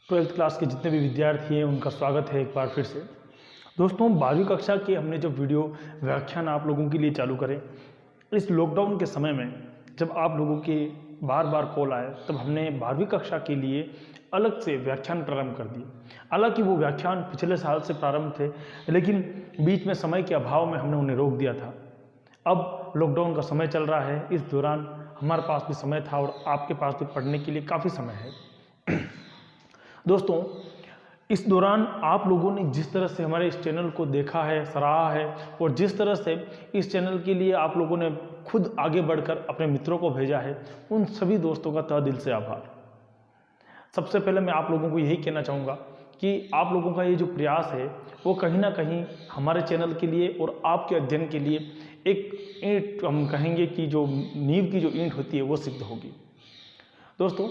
Twelfth class के जितने भी विद्यार्थी हैं उनका स्वागत है एक बार फिर से। दोस्तों 12वीं कक्षा के हमने जो वीडियो व्याख्यान आप लोगों के लिए चालू करें, इस लॉकडाउन के समय में जब आप लोगों के बार बार कॉल आए तब हमने 12वीं कक्षा के लिए अलग से व्याख्यान प्रारंभ कर दिए। हालांकि वो व्याख्यान पिछले साल से प्रारंभ थे, लेकिन बीच में समय के अभाव में हमने उन्हें रोक दिया था। अब लॉकडाउन का समय चल रहा है, इस दौरान हमारे पास भी समय था और आपके पास भी पढ़ने के लिए काफ़ी समय है। दोस्तों इस दौरान आप लोगों ने जिस तरह से हमारे इस चैनल को देखा है, सराहा है और जिस तरह से इस चैनल के लिए आप लोगों ने खुद आगे बढ़कर अपने मित्रों को भेजा है, उन सभी दोस्तों का तहे दिल से आभार। सबसे पहले मैं आप लोगों को यही कहना चाहूँगा कि आप लोगों का ये जो प्रयास है वो कहीं ना कहीं हमारे चैनल के लिए और आपके अध्ययन के लिए एक ईंट, हम कहेंगे कि जो नींव की जो ईंट होती है वो सिद्ध होगी। दोस्तों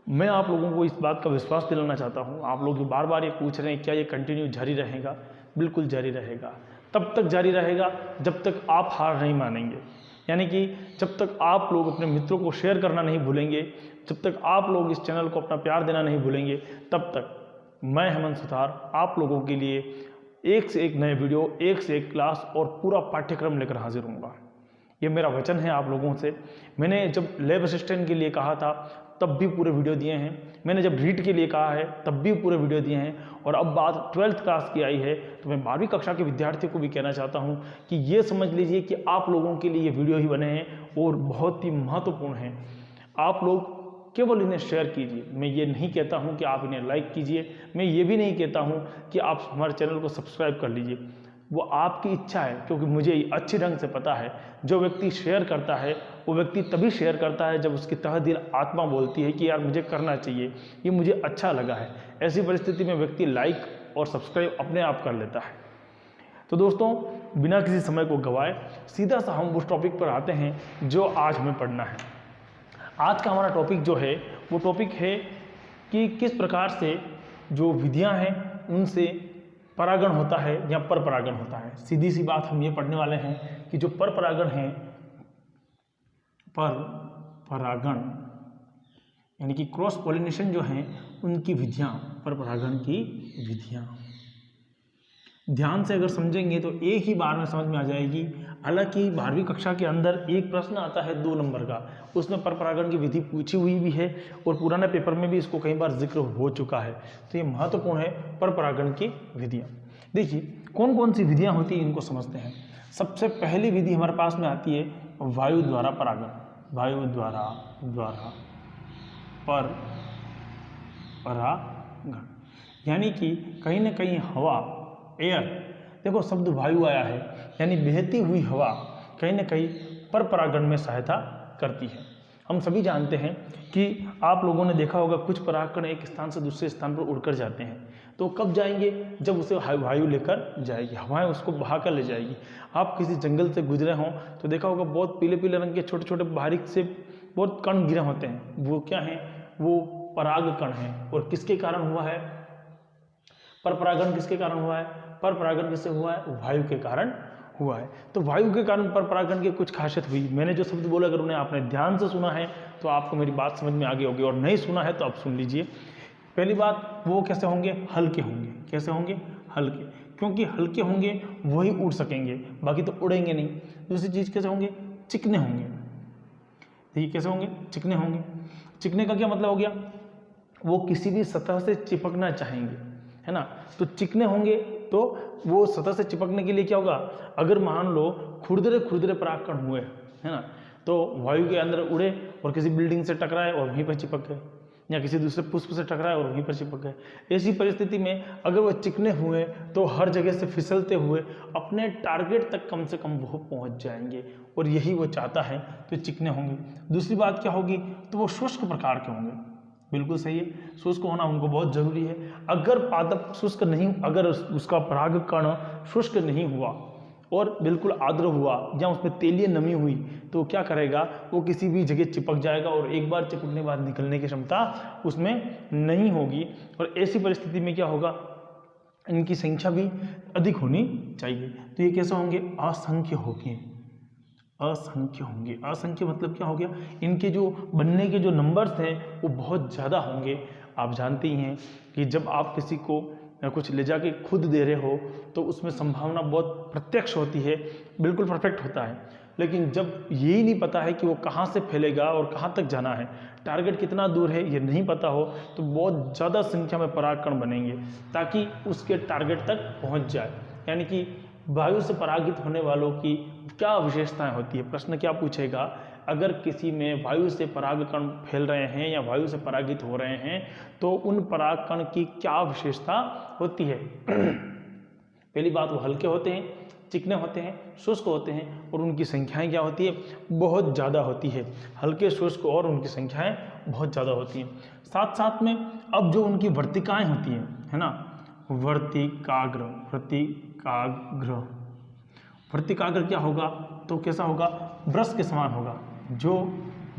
मैं आप लोगों को इस बात का विश्वास दिलाना चाहता हूँ। आप लोग बार बार ये पूछ रहे हैं क्या ये कंटिन्यू जारी रहेगा? बिल्कुल जारी रहेगा। तब तक जारी रहेगा जब तक आप हार नहीं मानेंगे, यानी कि जब तक आप लोग अपने मित्रों को शेयर करना नहीं भूलेंगे, जब तक आप लोग इस चैनल को अपना प्यार देना नहीं भूलेंगे, तब तक मैं हेमंत सुतार आप लोगों के लिए एक से एक नए वीडियो, एक से एक क्लास और पूरा पाठ्यक्रम लेकर हाजिर होऊंगा। ये मेरा वचन है आप लोगों से। मैंने जब लैब असिस्टेंट के लिए कहा था तब भी पूरे वीडियो दिए हैं, मैंने जब रीट के लिए कहा है तब भी पूरे वीडियो दिए हैं, और अब बात 12th क्लास की आई है तो मैं 12वीं कक्षा के विद्यार्थियों को भी कहना चाहता हूं कि ये समझ लीजिए कि आप लोगों के लिए ये वीडियो ही बने हैं और बहुत ही महत्वपूर्ण हैं। आप लोग केवल इन्हें शेयर कीजिए। मैं ये नहीं कहता हूं कि आप इन्हें लाइक कीजिए, मैं ये भी नहीं कहता हूं कि आप हमारे चैनल को सब्सक्राइब कर लीजिए, वो आपकी इच्छा है। क्योंकि मुझे अच्छी ढंग से पता है जो व्यक्ति शेयर करता है वो व्यक्ति तभी शेयर करता है जब उसकी तहे दिल आत्मा बोलती है कि यार मुझे करना चाहिए, ये मुझे अच्छा लगा है। ऐसी परिस्थिति में व्यक्ति लाइक और सब्सक्राइब अपने आप कर लेता है। तो दोस्तों बिना किसी समय को गवाए सीधा सा हम उस टॉपिक पर आते हैं जो आज हमें पढ़ना है। आज का हमारा टॉपिक जो है वो टॉपिक है कि किस प्रकार से जो विधियाँ हैं उनसे परागण होता है या पर परागण होता है। सीधी सी बात हम ये पढ़ने वाले हैं कि जो पर परागण है, पर परागण यानी कि क्रॉस पॉलिनेशन जो है उनकी विधियां, पर परागण की विधियां ध्यान से अगर समझेंगे तो एक ही बार में समझ में आ जाएगी। हालांकि 12वीं कक्षा के अंदर एक प्रश्न आता है 2 नंबर का, उसमें पर परागण की विधि पूछी हुई भी है और पुराने पेपर में भी इसको कई बार जिक्र हो चुका है। तो ये महत्वपूर्ण है पर परागण की विधियां। देखिए कौन कौन सी विधियां होती हैं इनको समझते हैं। सबसे पहली विधि हमारे पास में आती है वायु द्वारा परागण। वायु द्वारा पर परागण यानी कि कहीं ना कहीं हवा, एयर, देखो शब्द वायु आया है यानी बहती हुई हवा कहीं ना कहीं पर परागण में सहायता करती है। हम सभी जानते हैं कि आप लोगों ने देखा होगा कुछ परागकण एक स्थान से दूसरे स्थान पर उड़कर जाते हैं। तो कब जाएंगे? जब उसे वायु लेकर जाएगी, हवाएं उसको बहाकर ले जाएगी। आप किसी जंगल से गुजरे हों तो देखा होगा बहुत पीले पीले रंग के छोटे छोटे बारीक से बहुत कण गिरे होते हैं। वो क्या हैं? वो पराग कण हैं। और किसके कारण हुआ है पर परागण? किसके कारण हुआ है पर परागण? किससे हुआ है? वायु के कारण हुआ है। तो वायु के कारण पर परागण की कुछ खासियत हुई। मैंने जो शब्द बोला अगर उन्हें आपने ध्यान से सुना है तो आपको मेरी बात समझ में आ गई होगी, और नहीं सुना है तो आप सुन लीजिए। पहली बात, वो कैसे होंगे? हल्के होंगे। कैसे होंगे? हल्के, क्योंकि हल्के होंगे वही उड़ सकेंगे, बाकी तो उड़ेंगे नहीं। दूसरी चीज कैसे होंगे? चिकने होंगे। देखिए कैसे होंगे? चिकने होंगे। चिकने का क्या मतलब हो गया? वो किसी भी सतह से चिपकना चाहेंगे, है ना। तो चिकने होंगे तो वो सतह से चिपकने के लिए क्या होगा? अगर मान लो खुरदरे खुरदरे परागकण हुए, है ना, तो वायु के अंदर उड़े और किसी बिल्डिंग से टकराए और वहीं पर चिपक गए, या किसी दूसरे पुष्प से टकराए और वहीं पर चिपक गए। ऐसी परिस्थिति में अगर वो चिकने हुए तो हर जगह से फिसलते हुए अपने टारगेट तक कम से कम वो पहुंच जाएंगे, और यही वो चाहता है, तो चिकने होंगे। दूसरी बात क्या होगी? तो वो शुष्क प्रकार के होंगे। बिल्कुल सही है, शुष्क होना उनको बहुत जरूरी है। अगर पादप शुष्क नहीं, अगर उसका परागकण शुष्क नहीं हुआ और बिल्कुल आर्द्र हुआ या उसमें तेलीय नमी हुई तो क्या करेगा? वो किसी भी जगह चिपक जाएगा और एक बार चिपकने के बाद निकलने की क्षमता उसमें नहीं होगी। और ऐसी परिस्थिति में क्या होगा? इनकी संख्या भी अधिक होनी चाहिए। तो ये कैसे होंगे? असंख्य होंगे। असंख्य होंगे। असंख्य मतलब क्या हो गया? इनके जो बनने के जो नंबर्स हैं वो बहुत ज़्यादा होंगे, आप जानते ही हैं कि जब आप किसी को कुछ ले जाके खुद दे रहे हो तो उसमें संभावना बहुत प्रत्यक्ष होती है, बिल्कुल परफेक्ट होता है। लेकिन जब यही नहीं पता है कि वो कहाँ से फैलेगा और कहाँ तक जाना है, टारगेट कितना दूर है ये नहीं पता हो, तो बहुत ज़्यादा संख्या में परागकण बनेंगे ताकि उसके टारगेट तक पहुँच जाए। यानी कि वायु से परागित होने वालों की क्या विशेषताएं होती है। प्रश्न क्या पूछेगा, अगर किसी में वायु से परागकण फैल रहे हैं या वायु से परागित हो रहे हैं तो उन परागकण की क्या विशेषता होती है। पहली बात, वो हल्के होते हैं, चिकने होते हैं, शुष्क होते हैं और उनकी संख्याएं क्या होती है, बहुत ज़्यादा होती है। हल्के, शुष्क और उनकी संख्याएं बहुत ज़्यादा होती हैं। साथ साथ में अब जो उनकी वर्तिकाएं होती हैं, है ना, वर्तिकाग्र, वर्तिकाग्र, वर्तिकाग्र क्या होगा, तो कैसा होगा, ब्रश के समान होगा। जो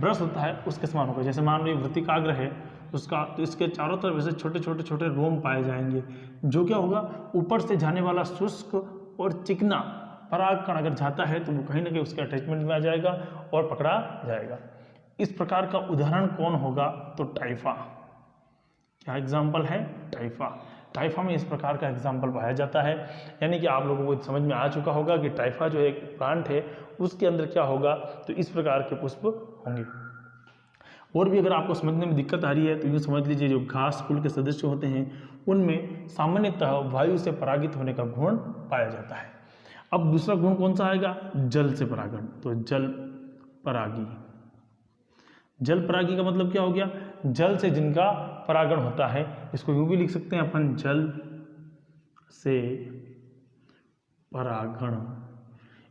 ब्रश होता है उसके समान होगा। जैसे मान लो वर्तिकाग्र है उसका, तो इसके चारों तरफ ऐसे छोटे छोटे छोटे रोम पाए जाएंगे, जो क्या होगा, ऊपर से जाने वाला शुष्क और चिकना परागकण अगर जाता है तो वो कहीं ना कहीं उसके अटैचमेंट में आ जाएगा और पकड़ा जाएगा। इस प्रकार का उदाहरण कौन होगा, तो टाइफा। क्या एग्जाम्पल है, टाइफा। टाइफा में इस प्रकार का एग्जाम्पल पाया जाता है। यानी कि आप लोगों को समझ में आ चुका होगा कि टाइफा जो एक प्लांट है उसके अंदर क्या होगा, तो इस प्रकार के पुष्प होंगे। और भी अगर आपको समझने में दिक्कत आ रही है तो यूँ समझ लीजिए, जो घास कुल के सदस्य होते हैं उनमें सामान्यतः वायु से परागित होने का गुण पाया जाता है। अब दूसरा गुण कौन सा आएगा, जल से परागण। तो जल परागी, जल परागी का मतलब क्या हो गया, जल से जिनका परागण होता है। इसको यूं भी लिख सकते हैं अपन, जल से परागण।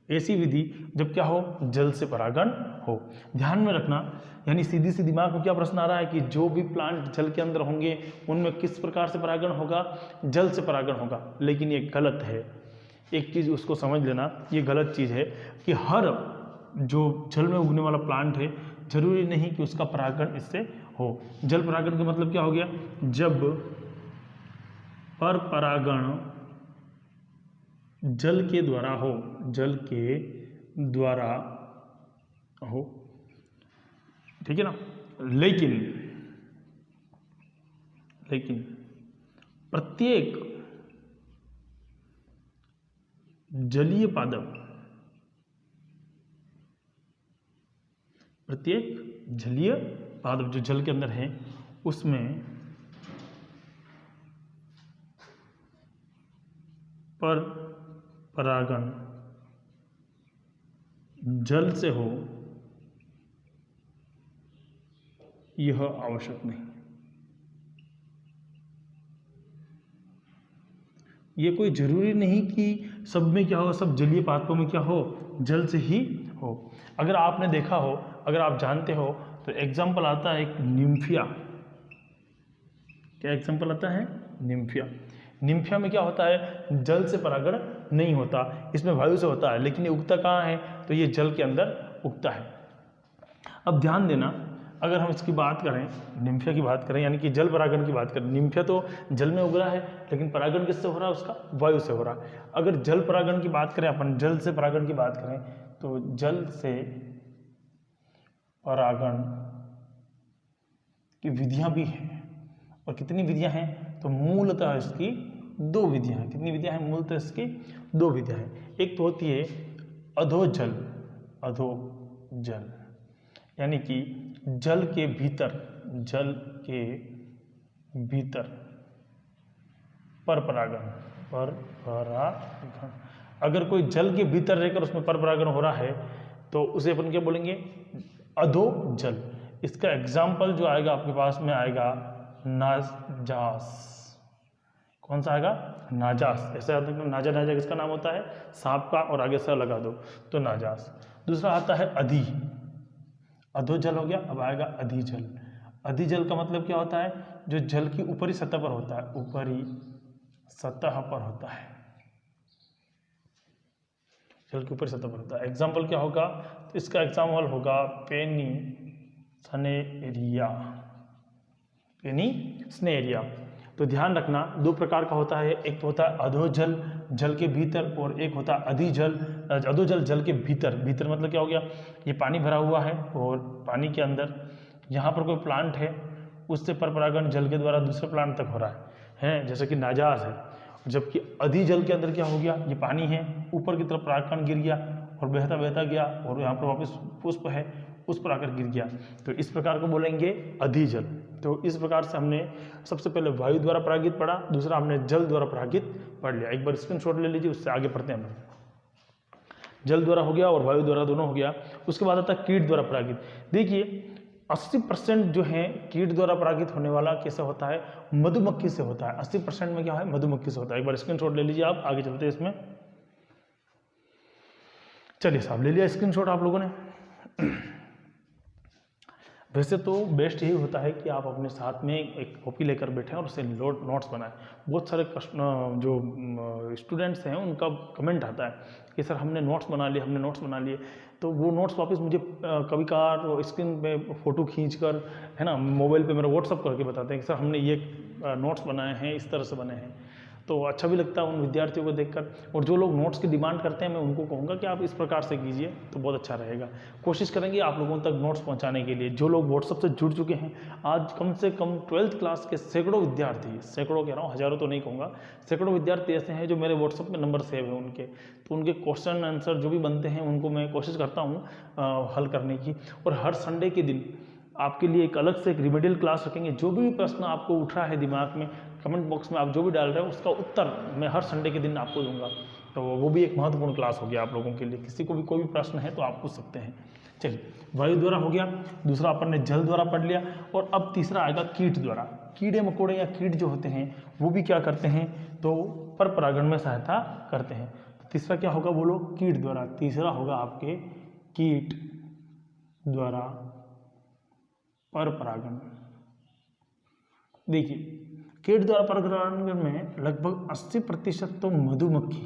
ऐसी विधि जब क्या हो, जल से परागण हो। ध्यान में रखना, यानी सीधी सी दिमाग में क्या प्रश्न आ रहा है कि जो भी प्लांट जल के अंदर होंगे उनमें किस प्रकार से परागण होगा, जल से परागण होगा। लेकिन ये गलत है। एक चीज़ उसको समझ लेना, ये गलत चीज़ है कि हर जो जल में उगने वाला प्लांट है जरूरी नहीं कि उसका परागण इससे हो। जल परागण का मतलब क्या हो गया, जब पर परागण जल के द्वारा हो, जल के द्वारा हो, ठीक है ना। लेकिन प्रत्येक जलीय पादप, प्रत्येक जलीय पादप जो जल के अंदर है उसमें पर परागण जल से हो यह आवश्यक नहीं। ये कोई जरूरी नहीं कि सब में क्या हो, सब जलीय पादपों में क्या हो, जल से ही हो। अगर आपने देखा हो, अगर आप जानते हो तो एग्जाम्पल आता है एक निम्फिया। क्या एग्जाम्पल आता है, निम्फिया। निम्फिया में क्या होता है, जल से परागण नहीं होता, इसमें वायु से होता है। लेकिन ये उगता कहाँ है, तो ये जल के अंदर उगता है। अब ध्यान देना, अगर हम इसकी बात करें, निम्फिया की बात करें, यानी कि जल परागण की बात करें, निम्फिया तो जल में उग रहा है लेकिन परागण किससे हो रहा है, उसका वायु से हो रहा है। अगर जल परागण की बात करें अपन, जल से परागण की बात करें, तो जल से परागण की विधियां भी हैं। और कितनी विधियां हैं, तो मूलतः इसकी दो विधियां हैं। कितनी विधियां हैं, मूलतः इसकी दो विधियां हैं। एक तो होती है अधोजल, अधोजल यानी कि जल के भीतर, जल के भीतर पर परागण, पर परागण। अगर कोई जल के भीतर रहकर उसमें पर परागण हो रहा है तो उसे अपन क्या बोलेंगे, अधोजल। इसका एग्जाम्पल जो आएगा आपके पास में आएगा नाजास। कौन सा आएगा, नाजास। ऐसे आता है, नाजा, नाजा किसका नाम होता है, सांप का, और आगे से लगा दो तो नाजास। दूसरा आता है अधि, अधोजल हो गया। अब आएगा अधिजल। अधिजल का मतलब क्या होता है, जो जल की ऊपरी सतह पर होता है, ऊपरी सतह पर होता है, जल की ऊपरी सतह पर होता है। एग्जाम्पल क्या होगा, तो इसका एग्जाम्पल होगा पेनिसनेरिया, पेनिसनेरिया। तो ध्यान रखना, दो प्रकार का होता है, एक तो होता है अधोजल, जल के भीतर, और एक होता है अधिजल। अधोजल जल के भीतर, भीतर मतलब क्या हो गया, ये पानी भरा हुआ है और पानी के अंदर यहाँ पर कोई प्लांट है उससे पर परागण जल के द्वारा दूसरे प्लांट तक हो रहा है जैसे कि नाजाज है। जबकि अधिजल के अंदर क्या हो गया, ये पानी है, ऊपर की तरफ परागकण गिर गया और बहता बहता गया और यहाँ पर वापस पुष्प है, उस पर आकर गिर गया, तो इस प्रकार को बोलेंगे अधिजल। तो इस प्रकार से हमने सबसे पहले वायु द्वारा परागित पढ़ा, दूसरा हमने जल द्वारा परागित पढ़ लिया। एक बार स्क्रीनशॉट ले लीजिए, उससे आगे पढ़ते हैं हम। जल द्वारा हो गया और वायु द्वारा दोनों हो गया। उसके बाद आता है कीट द्वारा परागित। देखिए 80% जो है कीट द्वारा परागित होने वाला कैसे होता है, मधुमक्खी से होता है। 80% में क्या है, मधुमक्खी से होता है। एक बार स्क्रीनशॉट ले लीजिए आप, आगे चलते हैं इसमें। चलिए साहब, ले लिया स्क्रीनशॉट आप लोगों ने। वैसे तो बेस्ट यही होता है कि आप अपने साथ में एक कॉपी लेकर बैठें और उससे नोट्स बनाएं। बहुत सारे जो स्टूडेंट्स हैं उनका कमेंट आता है कि सर हमने नोट्स बना लिए, तो वो नोट्स वापस मुझे कभी कभार स्क्रीन पे फ़ोटो खींचकर है ना मोबाइल पे मेरा व्हाट्सअप करके बताते हैं कि सर हमने ये नोट्स बनाए हैं, इस तरह से बने हैं। तो अच्छा भी लगता है उन विद्यार्थियों को देखकर। और जो लोग नोट्स की डिमांड करते हैं, मैं उनको कहूँगा कि आप इस प्रकार से कीजिए तो बहुत अच्छा रहेगा। कोशिश करेंगे आप लोगों तक नोट्स पहुँचाने के लिए। जो लोग व्हाट्सअप से जुड़ चुके हैं, आज कम से कम 12th क्लास के सैकड़ों विद्यार्थी, सैकड़ों कह रहा हूँ, हज़ारों तो नहीं कहूँगा, सैकड़ों विद्यार्थी ऐसे हैं जो मेरे व्हाट्सअप में नंबर सेव है उनके, तो उनके क्वेश्चन आंसर जो भी बनते हैं उनको मैं कोशिश करता हूँ हल करने की। और हर संडे के दिन आपके लिए एक अलग से एक रिमेडियल क्लास रखेंगे। जो भी प्रश्न आपको उठ रहा है दिमाग में, कमेंट बॉक्स में आप जो भी डाल रहे हो उसका उत्तर मैं हर संडे के दिन आपको दूंगा। तो वो भी एक महत्वपूर्ण क्लास होगी आप लोगों के लिए। किसी को भी कोई भी प्रश्न है तो आप पूछ सकते हैं। चलिए, वायु द्वारा हो गया, दूसरा अपन ने जल द्वारा पढ़ लिया, और अब तीसरा आएगा कीट द्वारा। कीड़े मकोड़े या कीट जो होते हैं वो भी क्या करते हैं, तो पर परागण में सहायता करते हैं। तो तीसरा क्या होगा, बोलो, कीट द्वारा। तीसरा होगा आपके कीट द्वारा पर परागण। देखिए, कीट द्वारा परागण में लगभग 80% तो मधुमक्खी,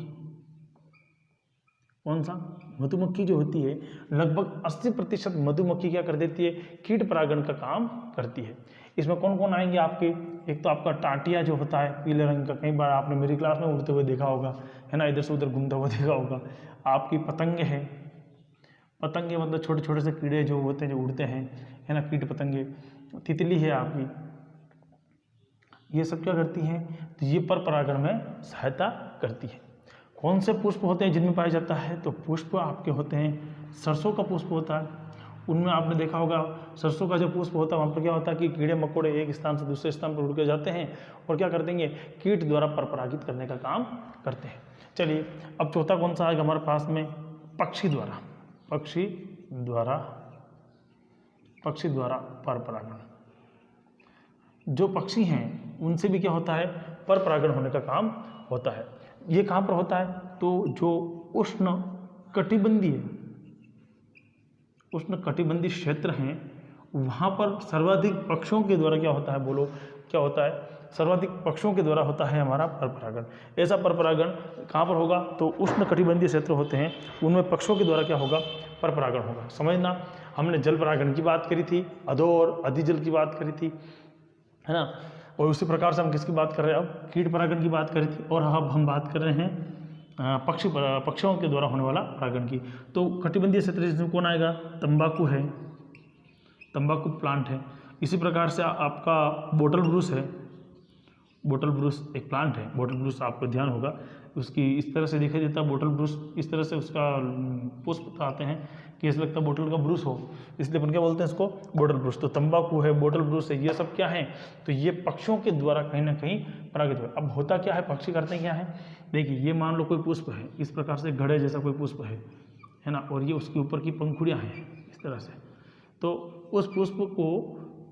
कौन सा, मधुमक्खी जो होती है, लगभग 80% मधुमक्खी क्या कर देती है, कीट परागण का काम करती है। इसमें कौन कौन आएंगे आपके, एक तो आपका टाटिया जो होता है पीले रंग का, कई बार आपने मेरी क्लास में उड़ते हुए देखा होगा, है ना, इधर से उधर घूमता हुआ देखा होगा। आपकी पतंगे है, पतंगे मतलब छोटे छोटे से कीड़े जो होते हैं जो उड़ते हैं, है ना, कीट पतंगे। तितली है आपकी, ये सब क्या करती हैं, तो ये पर परागण में सहायता करती है। कौन से पुष्प होते हैं जिनमें पाया जाता है, तो पुष्प आपके होते हैं, सरसों का पुष्प होता है। उनमें आपने देखा होगा सरसों का जो पुष्प होता है वहाँ पर क्या होता है कि कीड़े मकोड़े एक स्थान से दूसरे स्थान पर उड़ के जाते हैं और क्या कर देंगे, कीट द्वारा पर परागित करने का काम करते हैं। चलिए, अब चौथा कौन सा आएगा हमारे पास में, पक्षी द्वारा। पक्षी द्वारा पर परागण। जो पक्षी हैं उनसे भी क्या होता है, पर परागण होने का काम होता है। ये कहाँ पर होता है, तो जो उष्ण कटिबंधीय क्षेत्र हैं वहाँ पर सर्वाधिक पक्षियों के द्वारा क्या होता है, बोलो क्या होता है, सर्वाधिक पक्षियों के द्वारा होता है हमारा पर परागण। ऐसा पर परागण कहाँ पर होगा, तो उष्ण कटिबंधीय क्षेत्र होते हैं उनमें पक्षियों के द्वारा क्या होगा, पर परागण होगा। समझना, हमने जल परागण की बात करी थी, अधो और अधिजल की बात करी थी, है ना, और उसी प्रकार से हम किसकी बात कर रहे हैं, अब कीट परागण की बात करी थी, और अब हम बात कर रहे हैं पक्षियों के द्वारा होने वाला परागण की। तो कटिबंधीय क्षेत्र जिसमें कौन आएगा, तंबाकू है, तंबाकू प्लांट है। इसी प्रकार से आपका बोटल ब्रूस है, बोटल ब्रूस एक प्लांट है। बोटल ब्रूस आपको ध्यान होगा उसकी इस तरह से दिखाई देता है, बोटल ब्रूस इस तरह से उसका पुष्प आते हैं कि ऐसा लगता है बोटल का ब्रूस हो, इसलिए अपन क्या बोलते हैं इसको, बोटल ब्रूस। तो तंबाकू है, बोटल ब्रूस है, ये सब क्या है, तो ये पक्षियों के द्वारा कहीं ना कहीं परागित हुआ। अब होता क्या है, पक्षी करते क्या है, देखिए ये मान लो कोई पुष्प है, इस प्रकार से घड़े जैसा कोई पुष्प है ना, और ये उसके ऊपर की पंखुड़ियाँ हैं इस तरह से। तो उस पुष्प को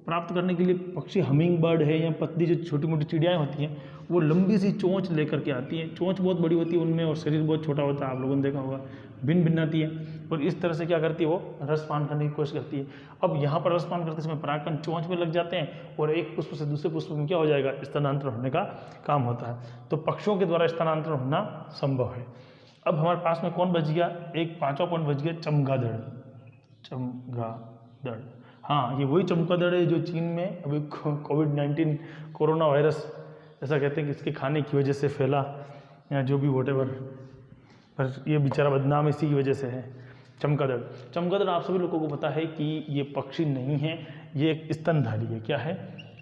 प्राप्त करने के लिए पक्षी, हमिंग बर्ड है या पतली जो छोटी मोटी चिड़ियाएँ होती हैं, वो लंबी सी चोंच लेकर के आती हैं। चोंच बहुत बड़ी होती है उनमें और शरीर बहुत छोटा होता है, आप लोगों ने देखा होगा, भिन्न भिन्न आती है, और इस तरह से क्या करती है, वो रसपान करने की कोशिश करती है। अब यहाँ पर रसपान करते समय परागकण चोंच में लग जाते हैं और एक पुष्प से दूसरे पुष्प में क्या हो जाएगा, स्थानांतरण होने का काम होता है। तो पक्षियों के द्वारा स्थानांतरण होना संभव है। अब हमारे पास में कौन बच गया, एक पाँचवा पॉइंट बच गया, चमगादड़। चमगादड़, हाँ, ये वही चमगादड़ है जो चीन में अभी कोविड-19 कोरोना वायरस ऐसा कहते हैं कि इसके खाने की वजह से फैला, या जो भी वोटेवर, पर ये बेचारा बदनाम इसी की वजह से है। चमगादड़ आप सभी लोगों को पता है कि ये पक्षी नहीं है, ये एक स्तनधारी है। क्या है,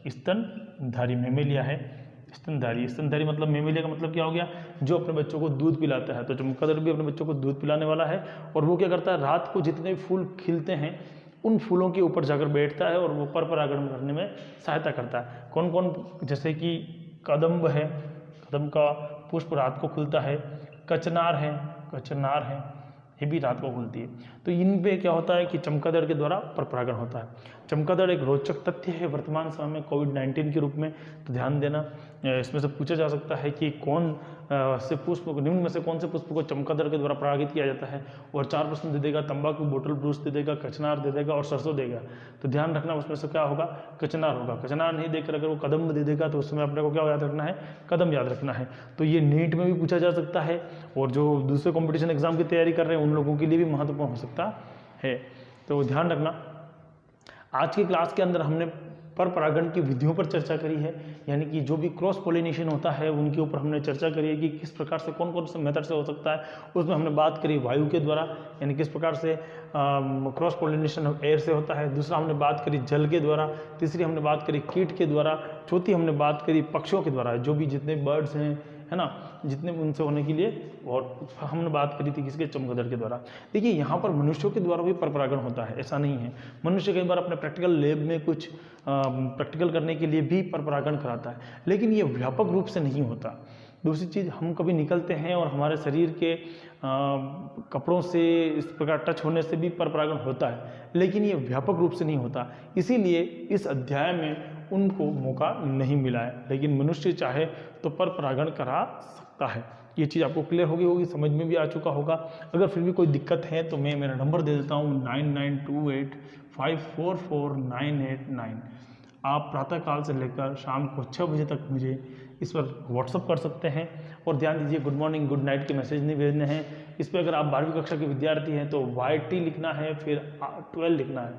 स्तनधारी मेमेलिया है। स्तनधारी मतलब मेमेलिया का मतलब क्या हो गया, जो अपने बच्चों को दूध पिलाता है। तो चमगादड़ भी अपने बच्चों को दूध पिलाने वाला है। और वो क्या करता है, रात को जितने भी फूल खिलते हैं उन फूलों के ऊपर जाकर बैठता है और वो परागण करने में सहायता करता है। कौन कौन, जैसे कि कदम्ब है, कदम्ब का पुष्प रात को खुलता है। कचनार है, ये भी रात को खुलती है। तो इन पे क्या होता है कि चमगादड़ के द्वारा परागण होता है। चमगादड़ एक रोचक तथ्य है वर्तमान समय में कोविड-19 के रूप में। तो ध्यान देना, इसमें से पूछा जा सकता है कि कौन से पुष्प, निम्न में से कौन से पुष्प को चमगादड़ के द्वारा परागित किया जाता है। और 4 प्रश्न दे देगा, तंबाकू, बोतल ब्रूस दे देगा, कचनार दे देगा और सरसों देगा। तो ध्यान रखना उसमें से क्या होगा, कचनार होगा। कचनार नहीं देकर अगर वो कदम्ब दे देगा तो उसमें अपने को क्या याद रखना है, कदम याद रखना है। तो ये नीट में भी पूछा जा सकता है और जो दूसरे कॉम्पिटिशन एग्जाम की तैयारी कर रहे हैं उन लोगों के लिए भी महत्वपूर्ण हो सकता है। तो ध्यान रखना, आज की क्लास के अंदर हमने पर परागण की विधियों पर चर्चा करी है, यानी कि जो भी क्रॉस पोलिनेशन होता है उनके ऊपर हमने चर्चा करी है कि किस प्रकार से कौन कौन से मेथड से हो सकता है। उसमें हमने बात करी वायु के द्वारा, यानी किस प्रकार से क्रॉस पोलिनेशन एयर से होता है। दूसरा हमने बात करी जल के द्वारा। तीसरी हमने बात करी कीट के द्वारा। चौथी हमने बात करी पक्षियों के द्वारा, जो भी जितने बर्ड्स हैं, है ना, जितने उनसे होने के लिए। और हमने बात करी थी किसके, चमगादड़ के द्वारा। देखिए यहाँ पर मनुष्यों के द्वारा भी परागण होता है, ऐसा नहीं है। मनुष्य कई बार अपने प्रैक्टिकल लैब में कुछ प्रैक्टिकल करने के लिए भी परागण कराता है, लेकिन ये व्यापक रूप से नहीं होता। दूसरी चीज़, हम कभी निकलते हैं और हमारे शरीर के कपड़ों से इस प्रकार टच होने से भी परागण होता है, लेकिन ये व्यापक रूप से नहीं होता। इसीलिए इस अध्याय में उनको मौका नहीं मिला है, लेकिन मनुष्य चाहे तो परागण करा सकता है। ये चीज़ आपको क्लियर होगी, समझ में भी आ चुका होगा। अगर फिर भी कोई दिक्कत है तो मैं मेरा नंबर दे देता हूँ 9928544989। आप प्रातःकाल से लेकर शाम को 6 बजे तक मुझे इस पर व्हाट्सअप कर सकते हैं। और ध्यान दीजिए, गुड मॉर्निंग गुड नाइट के मैसेज नहीं भेजने हैं। इस पर अगर आप 12वीं कक्षा के विद्यार्थी हैं तो YT लिखना है, फिर 12 लिखना है,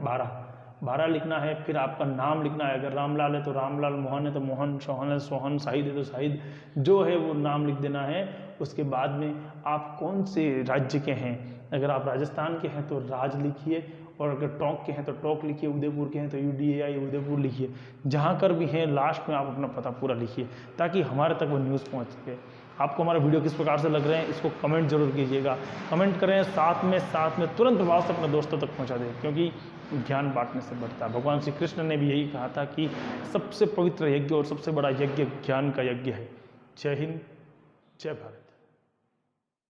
12 लिखना है, फिर आपका नाम लिखना है। अगर रामलाल है तो रामलाल, मोहन है तो मोहन, सोहन है सोहन, शाहिद है तो शाहिद, जो है वो नाम लिख देना है। उसके बाद में आप कौन से राज्य के हैं, अगर आप राजस्थान के हैं तो राज लिखिए, और अगर टोंक के हैं तो टोंक लिखिए, उदयपुर के हैं तो UDAI उदयपुर लिखिए। जहाँ कर भी हैं लास्ट में आप अपना पता पूरा लिखिए, ताकि हमारे तक वो न्यूज़ पहुँच सके। आपको हमारा वीडियो किस प्रकार से लग रहे हैं इसको कमेंट जरूर कीजिएगा। कमेंट करें, साथ में तुरंत प्रभाव से अपने दोस्तों तक पहुँचा दें, क्योंकि ज्ञान बांटने से बढ़ता है। भगवान श्री कृष्ण ने भी यही कहा था कि सबसे पवित्र यज्ञ और सबसे बड़ा यज्ञ ज्ञान का यज्ञ है। जय हिंद, जय भारत।